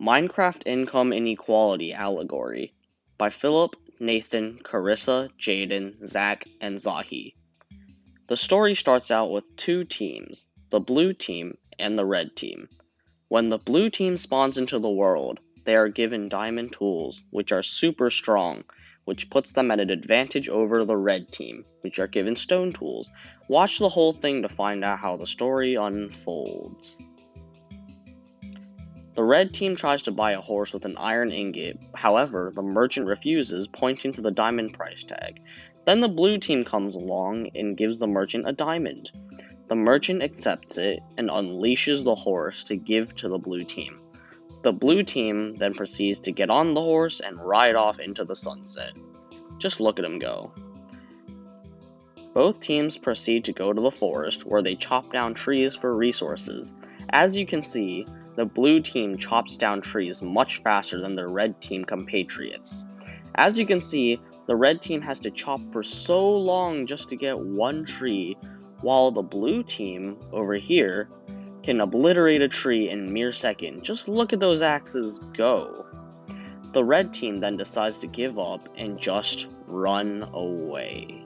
Minecraft Income Inequality Allegory by Philip, Nathan, Carissa, Jaden, Zach, and Zahi. The story starts out with two teams, the blue team and the red team. When the blue team spawns into the world, they are given diamond tools, which are super strong, which puts them at an advantage over the red team, which are given stone tools. Watch the whole thing to find out how the story unfolds. The red team tries to buy a horse with an iron ingot, however, the merchant refuses, pointing to the diamond price tag. Then the blue team comes along and gives the merchant a diamond. The merchant accepts it and unleashes the horse to give to the blue team. The blue team then proceeds to get on the horse and ride off into the sunset. Just look at him go. Both teams proceed to go to the forest where they chop down trees for resources. As you can see, the blue team chops down trees much faster than their red team compatriots. As you can see, the red team has to chop for so long just to get one tree, while the blue team over here can obliterate a tree in a mere second. Just look at those axes go. The red team then decides to give up and just run away.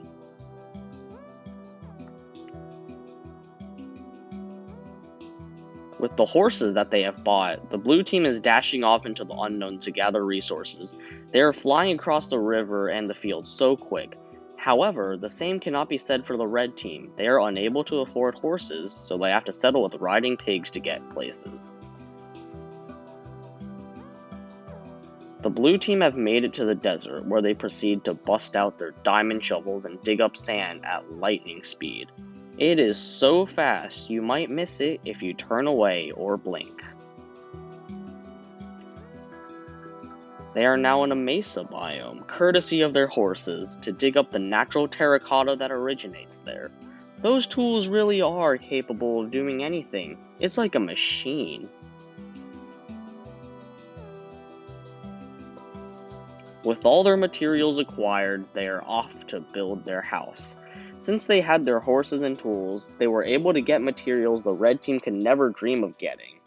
With the horses that they have bought, the blue team is dashing off into the unknown to gather resources. They are flying across the river and the field so quick. However, the same cannot be said for the red team. They are unable to afford horses, so they have to settle with riding pigs to get places. The blue team have made it to the desert, where they proceed to bust out their diamond shovels and dig up sand at lightning speed. It is so fast, you might miss it if you turn away or blink. They are now in a mesa biome, courtesy of their horses, to dig up the natural terracotta that originates there. Those tools really are capable of doing anything. It's like a machine. With all their materials acquired, they are off to build their house. Since they had their horses and tools, they were able to get materials the red team could never dream of getting.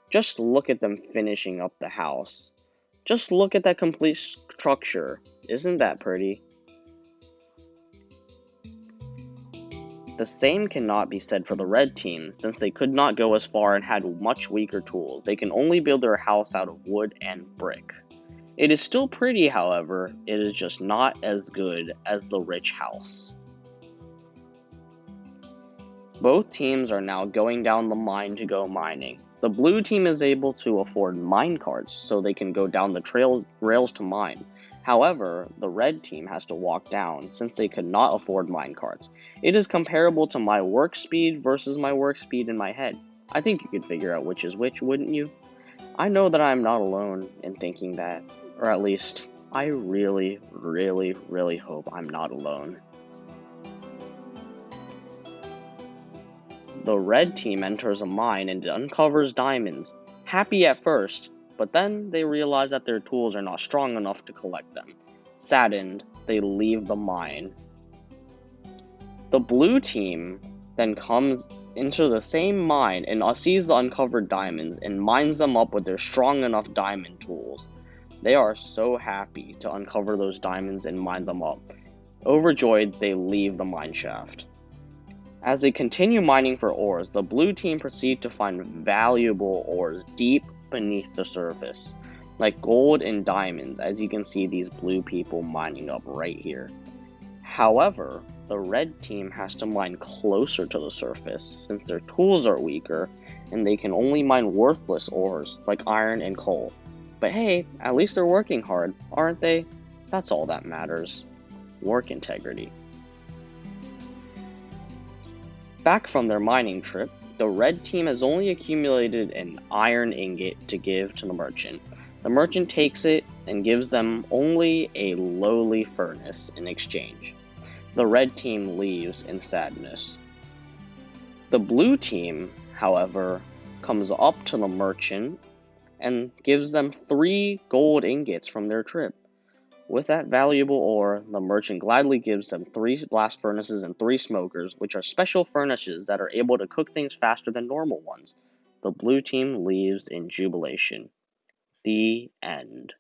Just look at them finishing up the house. Just look at that complete structure. Isn't that pretty? The same cannot be said for the red team, since they could not go as far and had much weaker tools. They can only build their house out of wood and brick. It is still pretty, however, it is just not as good as the rich house. Both teams are now going down the mine to go mining. The blue team is able to afford mine carts so they can go down the rails to mine. However, the red team has to walk down since they could not afford mine carts. It is comparable to my work speed versus my work speed in my head. I think you could figure out which is which, wouldn't you? I know that I am not alone in thinking that, or at least, I really hope I'm not alone. The red team enters a mine and uncovers diamonds, happy at first, but then they realize that their tools are not strong enough to collect them. Saddened, they leave the mine. The blue team then comes into the same mine and sees the uncovered diamonds and mines them up with their strong enough diamond tools. They are so happy to uncover those diamonds and mine them up. Overjoyed, they leave the mine shaft. As they continue mining for ores, the blue team proceed to find valuable ores deep beneath the surface, like gold and diamonds, as you can see these blue people mining up right here. However, the red team has to mine closer to the surface since their tools are weaker and they can only mine worthless ores like iron and coal. But hey, at least they're working hard, aren't they? That's all that matters. Work integrity. Back from their mining trip, the red team has only accumulated an iron ingot to give to the merchant. The merchant takes it and gives them only a lowly furnace in exchange. The red team leaves in sadness. The blue team, however, comes up to the merchant and gives them 3 gold ingots from their trip. With that valuable ore, the merchant gladly gives them 3 blast furnaces and 3 smokers, which are special furnaces that are able to cook things faster than normal ones. The blue team leaves in jubilation. The end.